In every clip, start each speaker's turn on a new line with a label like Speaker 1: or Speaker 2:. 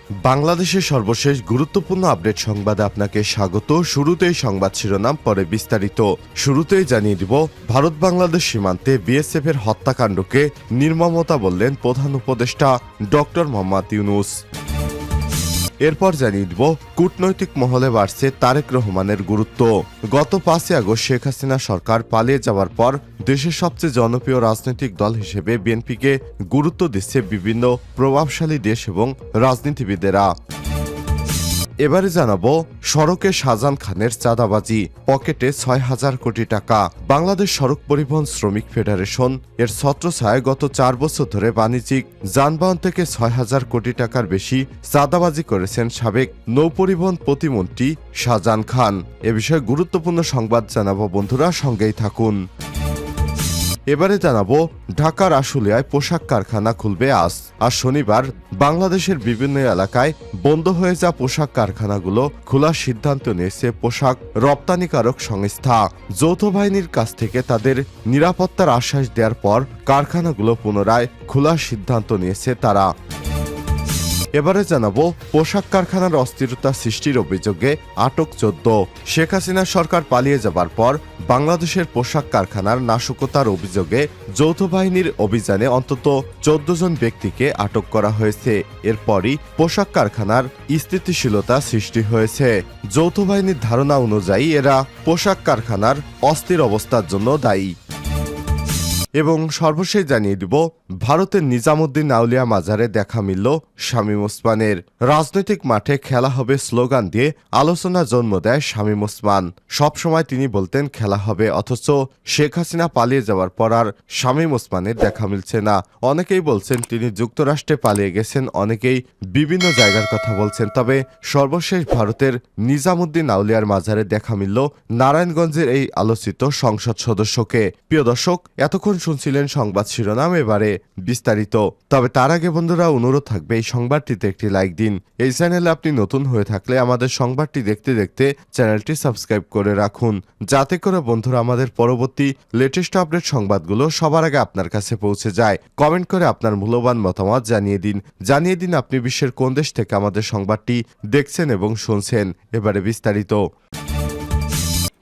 Speaker 1: বাংলাদেশের সর্বশেষ গুরুত্বপূর্ণ আপডেট সংবাদে আপনাকে স্বাগত। শুরুতেই সংবাদ শিরোনাম, পরে বিস্তারিত। শুরুতেই জানিয়ে দিব, ভারত বাংলাদেশ সীমান্তে বিএসএফ এর হত্যাকাণ্ডকে নির্মমতা বললেন প্রধান উপদেষ্টা ডক্টর মোহাম্মদ ইউনূস। এরপর জানিয়ে দিব, কূটনৈতিক মহলে বাড়ছে তারেক রহমানের গুরুত্ব। গত 5 আগস্ট শেখ হাসিনা সরকার পালিয়ে যাওয়ার পর দেশের সবচেয়ে জনপ্রিয় রাজনৈতিক দল হিসেবে বিএনপিকে গুরুত্ব দিচ্ছে বিভিন্ন প্রভাবশালী দেশ এবং রাজনীতিবিদেরা। এবারে জানাবো, সড়কে শাহজাহান খানের চাঁদাবাজি, পকেটে 6,000 কোটি টাকা। বাংলাদেশ সড়ক পরিবহন শ্রমিক ফেডারেশন এর ছত্রছায়ায় গত 4 বছর ধরে বাণিজ্যিক যানবাহন থেকে 6,000 কোটি টাকার বেশি চাঁদাবাজি করেছেন সাবেক নৌপরিবহন প্রতিমন্ত্রী শাহজাহান খান। এ বিষয়ে গুরুত্বপূর্ণ সংবাদ জানাবো, বন্ধুরা সঙ্গেই থাকুন। এবারে জানাবো, ঢাকার আশুলিয়ায় পোশাক কারখানা খুলবে আজ। শনিবার বাংলাদেশের বিভিন্ন এলাকায় বন্ধ হয়ে যাওয়া পোশাক কারখানাগুলো খোলার সিদ্ধান্ত নিয়েছে পোশাক রপ্তানিকারক সংস্থা। যৌথ বাহিনীর কাছ থেকে তাদের নিরাপত্তার আশ্বাস দেওয়ার পর কারখানাগুলো পুনরায় খোলার সিদ্ধান্ত নিয়েছে তারা। এবারে জানাবো, পোশাক কারখানার অস্থিরতা সৃষ্টির অভিযোগে আটক 14। শেখ হাসিনা সরকার পালিয়ে যাবার পর বাংলাদেশের পোশাক কারখানার নাশকতার অভিযোগে যৌথ বাহিনীর অভিযানে অন্তত 14 জন ব্যক্তিকে আটক করা হয়েছে। এরপরই পোশাক কারখানার স্থিতিশীলতা সৃষ্টি হয়েছে। যৌথ বাহিনীর ধারণা অনুযায়ী এরা পোশাক কারখানার অস্থির অবস্থার জন্য দায়ী। এবং সর্বশেষ জানিয়ে দিব, ভারতের নিজামুদ্দিন আউলিয়া মাজারে দেখা মিলল শামীম ওসমানের। রাজনৈতিক মাঠে খেলা হবে স্লোগান দিয়ে আলোচনা জন্ম দেয় শামীম ওসমান। সবসময় তিনি বলতেন খেলা হবে, অথচ শেখ হাসিনা পালিয়ে যাওয়ার পর আর শামীম ওসমানের দেখা মিলছে না। অনেকেই বলছেন তিনি যুক্তরাষ্ট্রে পালিয়ে গেছেন, অনেকেই বিভিন্ন জায়গার কথা বলছেন। তবে সর্বশেষ ভারতের নিজামুদ্দিন আউলিয়ার মাজারে দেখা মিলল নারায়ণগঞ্জের এই আলোচিত সংসদ সদস্যকে। প্রিয় দর্শক, এতক্ষণ শুনছিলেন সংবাদ শিরোনাম, এবারে বিস্তারিত। তবে তার আগে বন্ধুরা অনুরোধ থাকবে, এই সংবাদটিতে একটি লাইক দিন। এই চ্যানেলে আপনি নতুন হয়ে থাকলে আমাদের সংবাদটি দেখতে দেখতে চ্যানেলটি সাবস্ক্রাইব করে রাখুন, যাতে করে বন্ধুরা আমাদের পরবর্তী লেটেস্ট আপডেট সংবাদগুলো সবার আগে আপনার কাছে পৌঁছে যায়। কমেন্ট করে আপনার মূল্যবান মতামত জানিয়ে দিন আপনি বিশ্বের কোন দেশ থেকে আমাদের সংবাদটি দেখছেন এবং শুনছেন। এবারে বিস্তারিত।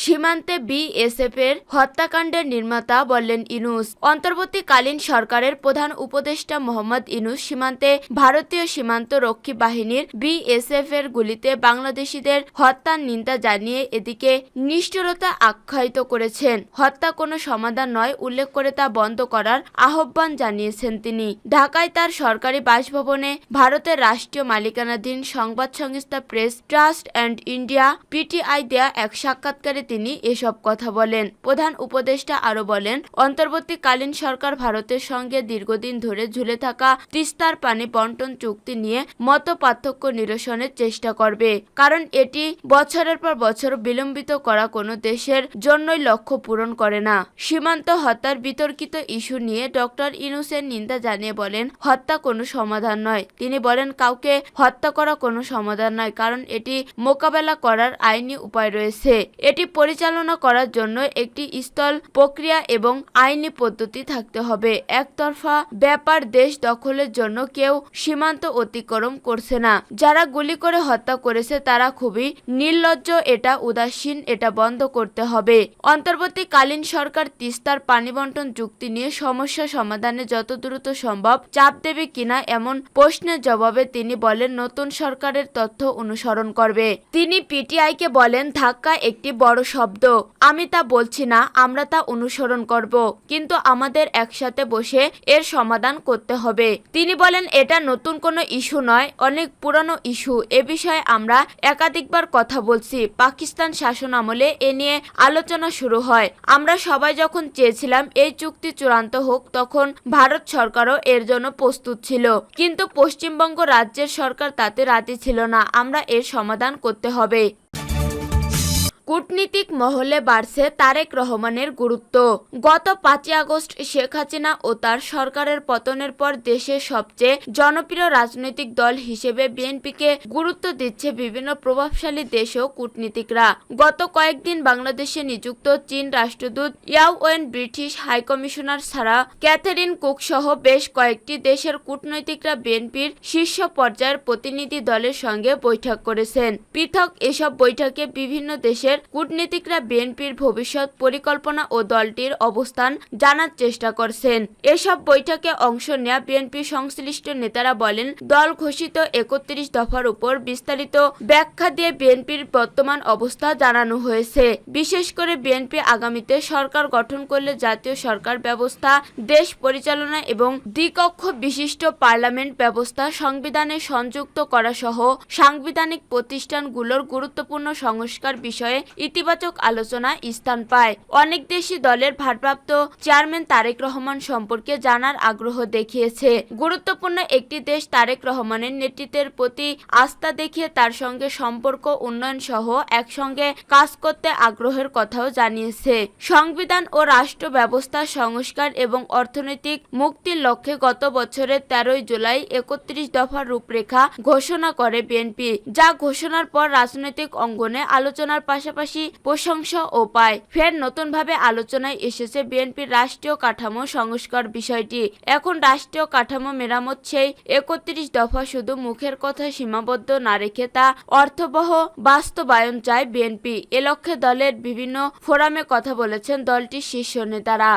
Speaker 2: সীমান্তে বিএসএফের হত্যাকাণ্ডের নির্মাতা বললেন ইউনূস। অন্তর্বর্তীকালীন সরকারের প্রধান উপদেষ্টা মোহাম্মদ ইউনূস সীমান্তে ভারতীয় সীমান্ত রক্ষী বাহিনীর বিএসএফ এর গুলিতে বাংলাদেশিদের হত্যার নিন্দা জানিয়ে এদিকে নিষ্ঠুরতা আখ্যায়িত করেছেন। হত্যা কোনো সমাধান নয় উল্লেখ করে তা বন্ধ করার আহ্বান জানিয়েছেন তিনি। ঢাকায় তার সরকারি বাসভবনে ভারতের রাষ্ট্রীয় মালিকানাধীন সংবাদ সংস্থা press trust and India PTI দেয়া এক সাক্ষাৎকারে তিনি এসব কথা বলেন। প্রধান উপদেষ্টা আরো বলেন, অন্তর্বর্তীকালীন সরকার ভারতের সঙ্গে দীর্ঘদিন ধরে ঝুলে থাকা তিস্তার পানি বন্টন চুক্তি নিয়ে মতপার্থক্য নিরসনের চেষ্টা করবে, কারণ এটি বছরের পর বছর বিলম্বিত করা কোনো দেশের জন্যই লক্ষ্য পূরণ করে না। সীমান্ত হত্যার বিতর্কিত ইস্যু নিয়ে ডক্টর ইউনূসের নিন্দা জানিয়ে বলেন, হত্যা কোনো সমাধান নয়। তিনি বলেন, কাউকে হত্যা করা কোনো সমাধান নয়, কারণ এটি মোকাবেলা করার আইনি উপায় রয়েছে। এটি পরিচালনা করার জন্য একটি স্থল প্রক্রিয়া এবং আইনি পদ্ধতি থাকতে হবে। একতরফা ব্যাপার দেশ দখলের জন্য কেউ সীমান্ত অতিক্রম করছে না। যারা গুলি করে হত্যা করেছে তারা খুবই নির্লজ্জ, এটা উদাসীন, এটা বন্ধ করতে হবে। অন্তর্বর্তীকালীন সরকার তিস্তার পানি বন্টন চুক্তি নিয়ে সমস্যা সমাধানে যত দ্রুত সম্ভব চাপ দেবে কিনা এমন প্রশ্নের জবাবে তিনি বলেন, নতুন সরকারের তথ্য অনুসরণ করবে। তিনি পিটিআইকে বলেন, ধাক্কা একটি বড় শব্দ, আমি তা বলছি না, আমরা তা অনুসরণ করব, কিন্তু আমাদের একসাথে বসে এর সমাধান করতে হবে। তিনি বলেন, এটা নতুন কোনো ইস্যু নয়, অনেক পুরানো ইস্যু। এ বিষয়ে আমরা একাধিকবার কথা বলছি। পাকিস্তান শাসন আমলে এ নিয়ে আলোচনা শুরু হয়। আমরা সবাই যখন চেয়েছিলাম এই চুক্তি চূড়ান্ত হোক, তখন ভারত সরকারও এর জন্য প্রস্তুত ছিল, কিন্তু পশ্চিমবঙ্গ রাজ্যের সরকার তাতে রাজি ছিল না। আমরা এর সমাধান করতে হবে। কূটনীতিক মহলে বাড়ছে তারেক রহমানের গুরুত্ব। গত 5 আগস্ট শেখ হাসিনা ও তার সরকারের পতনের পর দেশের সবচেয়ে জনপ্রিয় রাজনৈতিক দল হিসেবে বিএনপিকে গুরুত্ব দিচ্ছে বিভিন্ন প্রভাবশালী দেশ ও কূটনীতিকরা। গত কয়েকদিন বাংলাদেশে নিযুক্ত চীন রাষ্ট্রদূত Yao Wen, British high commissioner Sarah Catherine Cooke সহ বেশ কয়েকটি দেশের কূটনীতিকরা বিএনপির শীর্ষ পর্যায়ের প্রতিনিধি দলের সঙ্গে বৈঠক করেছেন। পৃথক এসব বৈঠকে বিভিন্ন দেশের কূটনীতিকরা বিএনপির ভবিষ্যৎ পরিকল্পনা ও দলটির অবস্থান জানার চেষ্টা করছেন। এসব বৈঠকে অংশ নেওয়া বিএনপি সংশ্লিষ্ট নেতারা বলেন, দল ঘোষিত 31 দফার উপর বিস্তারিত ব্যাখ্যা দিয়ে বিএনপির বর্তমান অবস্থা জানানো হয়েছে। বিশেষ করে বিএনপি আগামীতে সরকার গঠন করলে জাতীয় সরকার ব্যবস্থা, দেশ পরিচালনা এবং দ্বিকক্ষ বিশিষ্ট পার্লামেন্ট ব্যবস্থা সংবিধানে সংযুক্ত করা সহ সাংবিধানিক প্রতিষ্ঠানগুলোর গুরুত্বপূর্ণ সংস্কার বিষয়ে ইতিবাচক আলোচনা স্থান পায়। অনেক দেশই দলের ভারপ্রাপ্ত চেয়ারম্যান তারেক রহমান সম্পর্কে জানার আগ্রহ দেখিয়েছে। গুরুত্বপূর্ণ একটি দেশ তারেক রহমানের নেতৃত্বের প্রতি আস্থা দেখিয়ে তার সঙ্গে সম্পর্ক উন্নয়ন সহ একসঙ্গে কাজ করতে আগ্রহের কথাও জানিয়েছে। সংবিধান ও রাষ্ট্র ব্যবস্থা সংস্কার এবং অর্থনৈতিক মুক্তির লক্ষ্যে গত বছরের 13 জুলাই 31 দফার রূপরেখা ঘোষণা করে বিএনপি, যা ঘোষণার পর রাজনৈতিক অঙ্গনে আলোচনার পাশাপাশি প্রশংসাও পায়। ফের নতুনভাবে আলোচনায় এসেছে বিএনপির রাষ্ট্রীয় কাঠামো সংস্কার বিষয়টি। এখন রাষ্ট্রীয় কাঠামো মেরামত সেই 31 দফা শুধু মুখের কথায় সীমাবদ্ধ না রেখে তা অর্থবহ বাস্তবায়ন চায় বিএনপি। এ লক্ষ্যে দলের বিভিন্ন ফোরামে কথা বলেছেন দলটির শীর্ষ নেতারা।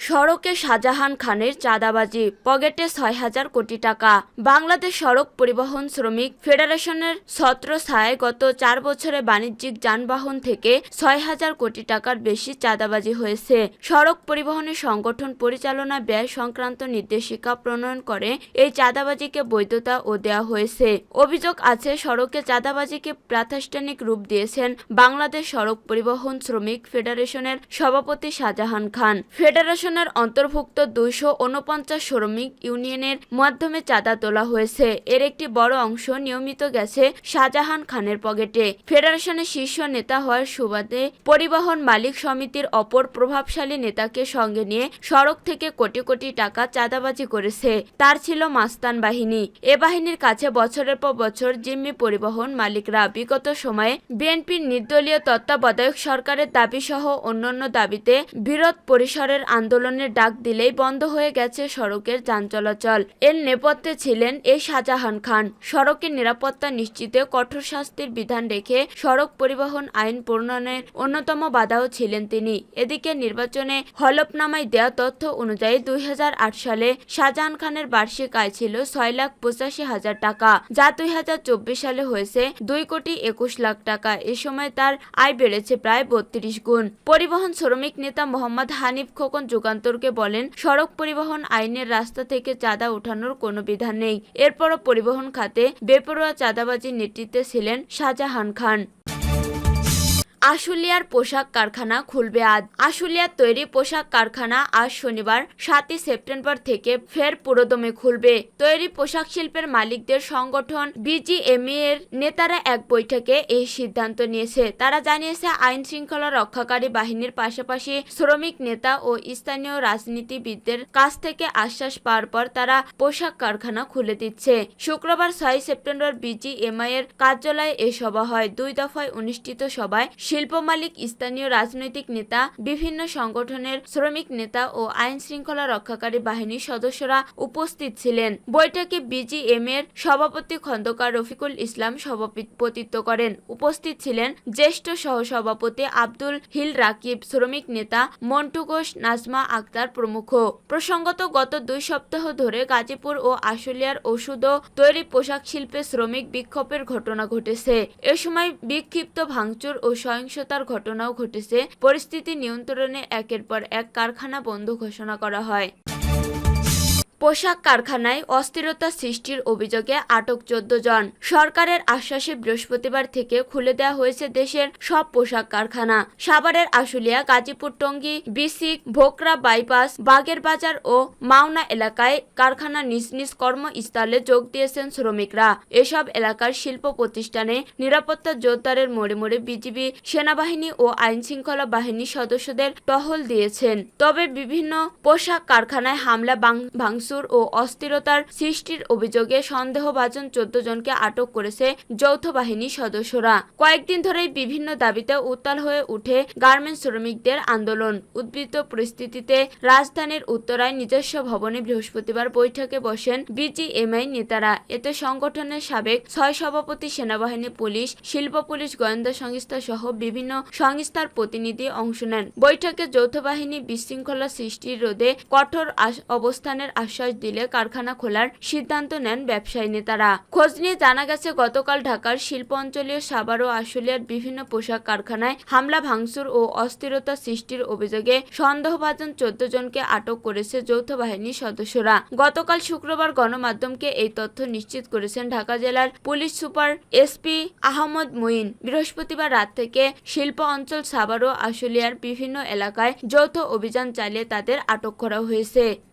Speaker 2: সড়কে শাহজাহান খানের চাঁদাবাজি, পকেটে 6,000 কোটি টাকা। বাংলাদেশ সড়ক পরিবহন শ্রমিক ফেডারেশনের ছত্রছায়ায় গত 4 বছরে বাণিজ্যিক যানবাহন থেকে 6,000 কোটি টাকার বেশি চাঁদাবাজি হয়েছে। সড়ক পরিবহনের সংগঠন পরিচালনা ব্যয় সংক্রান্ত নির্দেশিকা প্রণয়ন করে এই চাঁদাবাজিকে বৈধতা ও দেওয়া হয়েছে। অভিযোগ আছে, সড়কে চাঁদাবাজিকে প্রাতিষ্ঠানিক রূপ দিয়েছেন বাংলাদেশ সড়ক পরিবহন শ্রমিক ফেডারেশনের সভাপতি শাহজাহান খান। ফেডারেশন অন্তর্ভুক্ত 249 শ্রমিক ইউনিয়নের মাধ্যমে চাঁদা তোলা হয়েছে। এর একটি বড় অংশ নিয়মিত গেছে শাহজাহান খানের পকেটে। ফেডারেশনের শীর্ষ নেতা হওয়ার সুবাদে পরিবহন মালিক সমিতির অপর প্রভাবশালী নেতাকে সঙ্গে নিয়ে সড়ক থেকে কোটি কোটি টাকা চাঁদাবাজি করেছে। তার ছিল মাস্তান বাহিনী। এ বাহিনীর কাছে বছরের পর বছর জিম্মি পরিবহন মালিকরা বিগত সময়ে বিএনপির নির্দলীয় তত্ত্বাবধায়ক সরকারের দাবি সহ অন্যান্য দাবিতে বৃহৎ পরিসরের আন্দোলনের ডাক দিলেই বন্ধ হয়ে গেছে সড়কের যান চলাচল। এর নেপথ্যে ছিলেন এই শাহজাহান খান। সড়কের নিরাপত্তা নিশ্চিতে কঠোর শাস্তির বিধান রেখে সড়ক পরিবহন আইন প্রণয়নের অন্যতম বাধাও ছিলেন তিনি। এদিকে নির্বাচনে হলফনামায় দেওয়া তথ্য অনুযায়ী 2008 সালে শাহজাহান খানের বার্ষিক আয় ছিল 6,85,000 টাকা, যা 2024 সালে হয়েছে 2,21,00,000 টাকা। এ সময় তার আয় বেড়েছে প্রায় 32 গুণ। পরিবহন শ্রমিক নেতা মোহাম্মদ হানিফ খোকন যুগান্তরকে বলেন, সড়ক পরিবহন আইনের রাস্তা থেকে চাঁদা ওঠানোর কোনো বিধান নেই। এরপরও পরিবহন খাতে বেপরোয়া চাঁদাবাজির নেতৃত্বে ছিলেন শাহজাহান খান। আশুলিয়ার পোশাক কারখানা খুলবে আজ। আশুলিয়ার তৈরি পোশাক কারখানা আজ শনিবার 7 সেপ্টেম্বর থেকে ফের পুরোদমে খুলবে। তৈরি পোশাক শিল্পের মালিকদের সংগঠন বিজিএমইএ এর নেতারা এক বৈঠকে এই সিদ্ধান্ত নিয়েছে। তারা জানিয়েছে, আইন শৃঙ্খলা রক্ষাকারী বাহিনীর পাশাপাশি শ্রমিক নেতা ও স্থানীয় রাজনীতিবিদদের কাছ থেকে আশ্বাস পাওয়ার পর তারা পোশাক কারখানা খুলে দিচ্ছে। শুক্রবার 6 সেপ্টেম্বর বিজিএমইএ এর কার্যালয়ে এ সভা হয়। 2 দফায় অনুষ্ঠিত সভায় শিল্প মালিক, স্থানীয় রাজনৈতিক নেতা, বিভিন্ন সংগঠনের শ্রমিক নেতা ও আইন শৃঙ্খলা রক্ষাকারী বাহিনীর সদস্যরা উপস্থিত ছিলেন। বৈঠকে বিজিএমইএ এর সভাপতি খন্দকার রফিকুল ইসলাম সভাপতিত্ব করেন। উপস্থিত ছিলেন জ্যেষ্ঠ সহসভাপতি আব্দুল হিল রাকিব, শ্রমিক নেতা মন্টু ঘোষ, নাজমা আক্তার প্রমুখ। প্রসঙ্গত, গত 2 সপ্তাহ ধরে গাজীপুর ও আশুলিয়ার ওষুধ ও তৈরি পোশাক শিল্পে শ্রমিক বিক্ষোভের ঘটনা ঘটেছে। এ সময় বিক্ষিপ্ত ভাঙচুর ও সহিংসতার ঘটনাও ঘটেছে। পরিস্থিতি নিয়ন্ত্রণে একের পর এক কারখানা বন্ধ ঘোষণা করা হয়। পোশাক কারখানায় অস্থিরতা সৃষ্টির অভিযোগে আটক 14 জন। সরকারের আশ্বাসে বৃহস্পতিবার থেকে খুলে দেওয়া হয়েছে দেশের সব পোশাক কারখানা। সাভারের আশুলিয়া, গাজীপুর, টঙ্গী, বিসিক, ভোকরা বাইপাস, বাগের বাজার ও মাওনা এলাকায় কারখানা নিজ নিজ কর্মস্থলে যোগ দিয়েছেন শ্রমিকরা। এসব এলাকার শিল্প প্রতিষ্ঠানে নিরাপত্তা জোরদারের মোড়ে মোড়ে বিজিবি, সেনাবাহিনী ও আইনশৃঙ্খলা বাহিনীর সদস্যদের টহল দিয়েছেন। তবে বিভিন্ন পোশাক কারখানায় হামলা, ভাঙচুর ও অস্থিরতার সৃষ্টির অভিযোগে সন্দেহভাজন 14 জনকে আটক করেছে যৌথ বাহিনীর সদস্যরা। কয়েকদিন ধরেই বিভিন্ন দাবিতে উত্তাল হয়ে উঠে গার্মেন্টস শ্রমিকদের আন্দোলন। উদ্বৃত্ত পরিস্থিতিতে রাজধানীর উত্তরায় নিজস্ব ভবনে বৃহস্পতিবার বৈঠকে বসেন বিজিএমআই নেতারা। এতে সংগঠনের সাবেক 6 সভাপতি, সেনাবাহিনী, পুলিশ, শিল্প পুলিশ, গোয়েন্দা সংস্থা সহ বিভিন্ন সংস্থার প্রতিনিধি অংশ নেন। বৈঠকে যৌথ বাহিনী বিশৃঙ্খলা সৃষ্টি রোধে কঠোর অবস্থানের আশ্বাস দিলে কারখানা খোলার সিদ্ধান্ত নেন ব্যবসায়ী নেতারা। খোঁজ নিয়ে জানা গেছে, গতকাল ঢাকার শিল্প অঞ্চলীয় সাভার ও আশুলিয়ার বিভিন্ন পোশাক কারখানায় হামলা, ভাঙচুর ও অস্থিরতা সৃষ্টির অভিযোগে সন্দেহভাজন 14 জনকে আটক করেছে যৌথ বাহিনীর সদস্যরা। গতকাল শুক্রবার গণমাধ্যমকে এই তথ্য নিশ্চিত করেছেন ঢাকা জেলার police super SP Ahmad Muin. বৃহস্পতিবার রাত থেকে শিল্প অঞ্চল সাভার ও আশুলিয়ার বিভিন্ন এলাকায় যৌথ অভিযান চালিয়ে তাদের আটক করা হয়েছে।